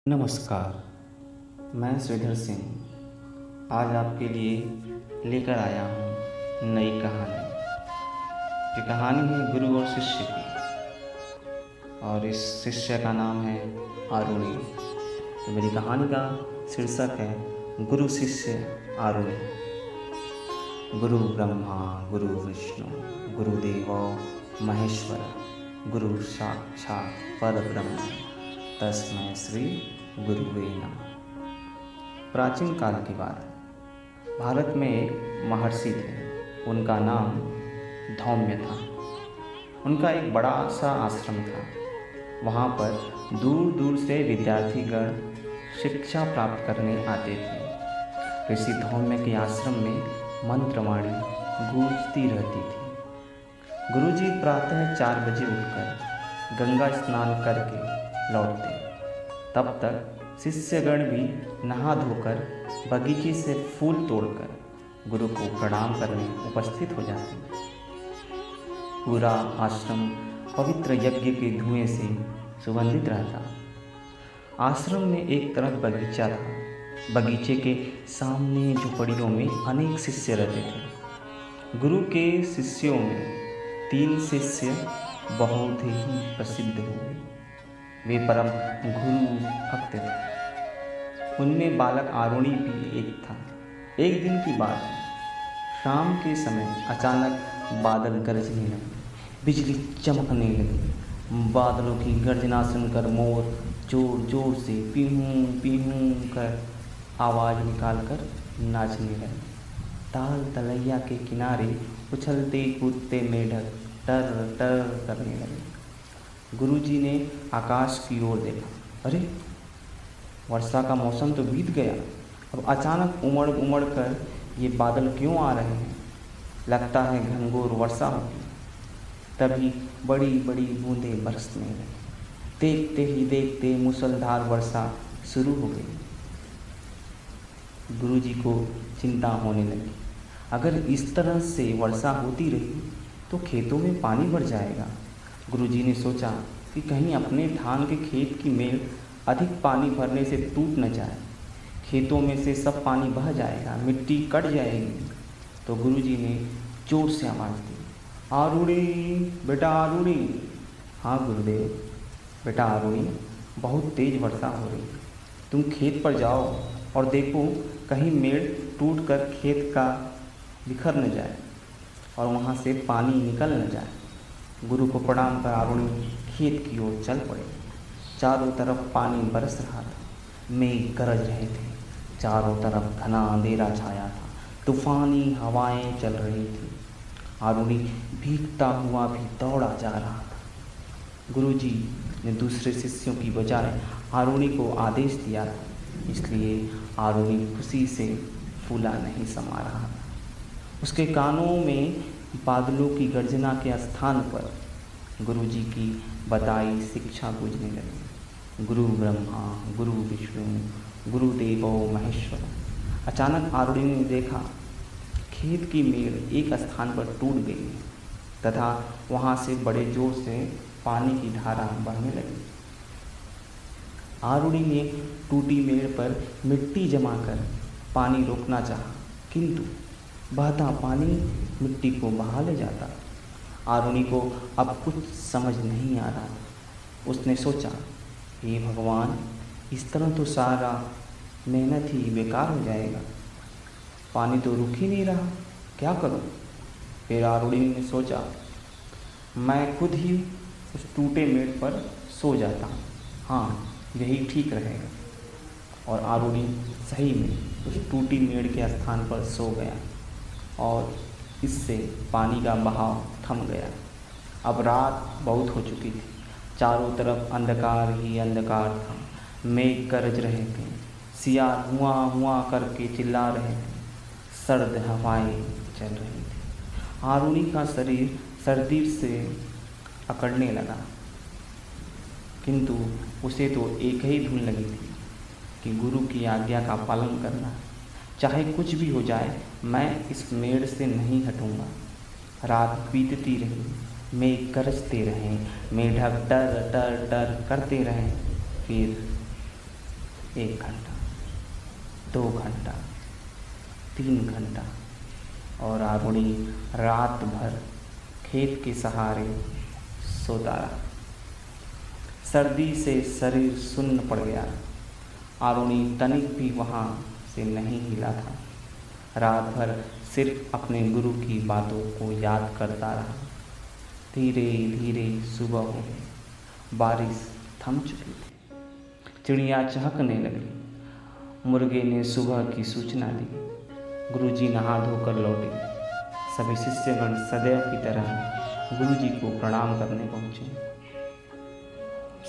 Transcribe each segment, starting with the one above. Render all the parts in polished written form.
नमस्कार। मैं श्रीधर सिंह आज आपके लिए लेकर आया हूँ नई कहानी। ये कहानी है गुरु और शिष्य की, और इस शिष्य का नाम है आरुणि। तो मेरी कहानी का शीर्षक है गुरु शिष्य आरुणि। गुरु ब्रह्मा गुरु विष्णु गुरुदेवो महेश्वर गुरु साक्षात् परब्रह्म तस्मै श्री गुरुवे नमः। प्राचीन काल की बात है। भारत में एक महर्षि थे। उनका नाम धौम्य था। उनका एक बड़ा सा आश्रम था। वहाँ पर दूर दूर से विद्यार्थीगण शिक्षा प्राप्त करने आते थे। ऋषि धौम्य के आश्रम में मंत्रवाणी गूंजती रहती थी। गुरुजी प्रातः 4 बजे उठकर गंगा स्नान करके लौटते। तब तक शिष्यगण भी नहा धोकर बगीचे से फूल तोड़कर गुरु को प्रणाम करने उपस्थित हो जाते। पूरा आश्रम पवित्र यज्ञ के धुएं से सुगंधित रहता। आश्रम में एक तरफ बगीचा था। बगीचे के सामने झोपड़ियों में अनेक शिष्य रहते थे। गुरु के शिष्यों में 3 शिष्य बहुत ही प्रसिद्ध हुए। वे परम गुरु भक्त थे। उनमें बालक आरुणि भी एक था। एक दिन की बात है। शाम के समय अचानक बादल गरजने लगे, बिजली चमकने लगी। बादलों की गर्जना सुनकर मोर जोर जोर से पीहूं पीहूं कर आवाज़ निकालकर नाचने लगे। ताल तलैया के किनारे उछलते कूदते मेढक टर टर करने लगे। गुरुजी ने आकाश की ओर देखा। अरे, वर्षा का मौसम तो बीत गया। अब अचानक उमड़ उमड़ कर ये बादल क्यों आ रहे हैं? लगता है घनघोर वर्षा होगी। तभी बड़ी बड़ी बूंदें बरसने लगी। देखते ही देखते मूसलधार वर्षा शुरू हो गई। गुरुजी को चिंता होने लगी। अगर इस तरह से वर्षा होती रही तो खेतों में पानी भर जाएगा। गुरुजी ने सोचा कि कहीं अपने धान के खेत की मेल अधिक पानी भरने से टूट न जाए। खेतों में से सब पानी बह जाएगा, मिट्टी कट जाएगी। तो गुरुजी ने जोर से आवाज़ दी, आरुणि, बेटा आरुणि। हाँ गुरुदेव। बेटा आरुणि, बहुत तेज़ वर्षा हो रही है। तुम खेत पर जाओ और देखो कहीं मेड़ टूट कर खेत का बिखर न जाए और वहाँ से पानी निकल न जाए। गुरु को प्रणाम कर आरुणि खेत की ओर चल पड़े। चारों तरफ पानी बरस रहा था। मेघ गरज रहे थे। चारों तरफ घना अंधेरा छाया था। तूफानी हवाएं चल रही थी। आरुणि भीगता हुआ भी दौड़ा जा रहा था। गुरुजी ने दूसरे शिष्यों की बजाय आरुणि को आदेश दिया था, इसलिए आरुणि खुशी से फूला नहीं समा रहा था। उसके कानों में बादलों की गर्जना के स्थान पर गुरुजी की बताई शिक्षा गूंजने लगी। गुरु ब्रह्मा गुरु विष्णु गुरुदेवो महेश्वर। अचानक आरुणि ने देखा खेत की मेड़ एक स्थान पर टूट गई तथा वहाँ से बड़े जोर से पानी की धारा बहने लगी। आरुणि ने टूटी मेड़ पर मिट्टी जमा कर पानी रोकना चाहा, किंतु बहता पानी मिट्टी को बहा ले जाता। आरुणि को अब कुछ समझ नहीं आ रहा। उसने सोचा, हे भगवान, इस तरह तो सारा मेहनत ही बेकार हो जाएगा। पानी तो रुक ही नहीं रहा, क्या करूं? फिर आरुणि ने सोचा, मैं खुद ही उस टूटे मेड़ पर सो जाता हूँ। हाँ, यही ठीक रहेगा। और आरुणि सही में उस टूटी मेड़ के स्थान पर सो गया और इससे पानी का बहाव थम गया। अब रात बहुत हो चुकी थी। चारों तरफ अंधकार ही अंधकार था। मेघ गरज रहे थे। सियार हुआ हुआ करके चिल्ला रहे थे। सर्द हवाएं चल रही थी। आरुणि का शरीर सर्दी से अकड़ने लगा, किंतु उसे तो एक ही धुन लगी थी कि गुरु की आज्ञा का पालन करना। चाहे कुछ भी हो जाए, मैं इस मेड़ से नहीं हटूंगा। रात बीतती रही, मेघ गरजते रहे, मेढक टर टर टर करते रहे। फिर 1 घंटा, 2 घंटा, 3 घंटा और आरुणि रात भर खेत के सहारे सोता रहा। सर्दी से शरीर सुन्न पड़ गया। आरुणि तनिक भी वहाँ से नहीं हिला था। रात भर सिर्फ अपने गुरु की बातों को याद करता रहा। धीरे धीरे सुबह हो गई। बारिश थम चुकी थी। चिड़िया चहकने लगी। मुर्गे ने सुबह की सूचना दी। गुरुजी नहा धोकर लौटे। सभी शिष्यगण सदैव की तरह गुरुजी को प्रणाम करने पहुँचे।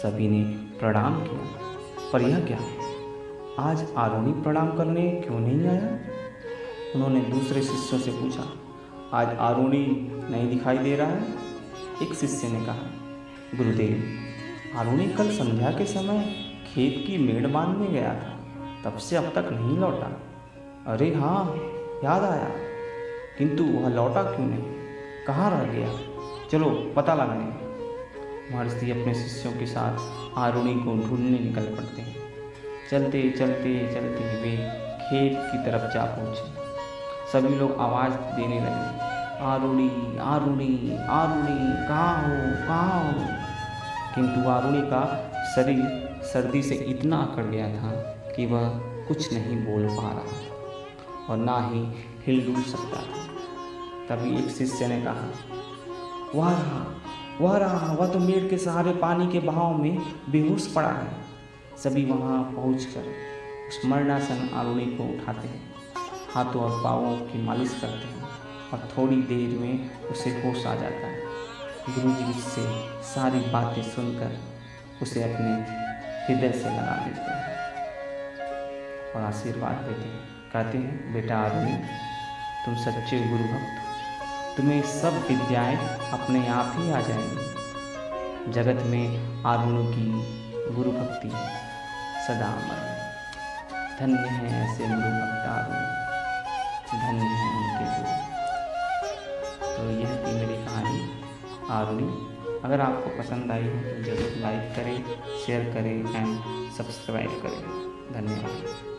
सभी ने प्रणाम किया, पर यह क्या, आज आरुणि प्रणाम करने क्यों नहीं आया? उन्होंने दूसरे शिष्यों से पूछा, आज आरुणि नहीं दिखाई दे रहा है? एक शिष्य ने कहा, गुरुदेव, आरुणि कल संध्या के समय खेत की मेड़ बांधने गया था, तब से अब तक नहीं लौटा। अरे हाँ, याद आया, किंतु वह लौटा क्यों नहीं? कहाँ रह गया? चलो पता लगाएं। महर्षि अपने शिष्यों के साथ आरुणि को ढूंढने निकल पड़ते हैं। चलते चलते चलते वे खेत की तरफ जा पहुँचे। सभी लोग आवाज़ देने लगे, आरुणि, आरुणि, आरुणि, कहाँ हो, कहाँ हो? किंतु आरुणि का शरीर सर्दी से इतना अकड़ गया था कि वह कुछ नहीं बोल पा रहा था और ना ही हिल-डुल सकता था। तभी एक शिष्य ने कहा, वह तो मेड़ के सहारे पानी के बहाव में बेहोश पड़ा है। सभी वहाँ पहुँचकर उस मरणासन आरुणि को उठाते हैं, हाथों और पाँवों की मालिश करते हैं और थोड़ी देर में उसे होश आ जाता है। गुरुजी से सारी बातें सुनकर उसे अपने हृदय से लगा लेते हैं और आशीर्वाद देते हैं। कहते हैं, बेटा आरुणि, तुम सच्चे गुरु भक्त, तुम्हें सब विद्याएं अपने आप ही आ जाएंगी। जगत में आरुणि की गुरु भक्ति सदा अमर है। धन्य है ऐसे गुरु भक्त आरुणि, धन्य है उनके गुरु। तो यह थी मेरी कहानी आरुणि। अगर आपको पसंद आई हो तो ज़रूर लाइक करें, शेयर करें एंड सब्सक्राइब करें। धन्यवाद।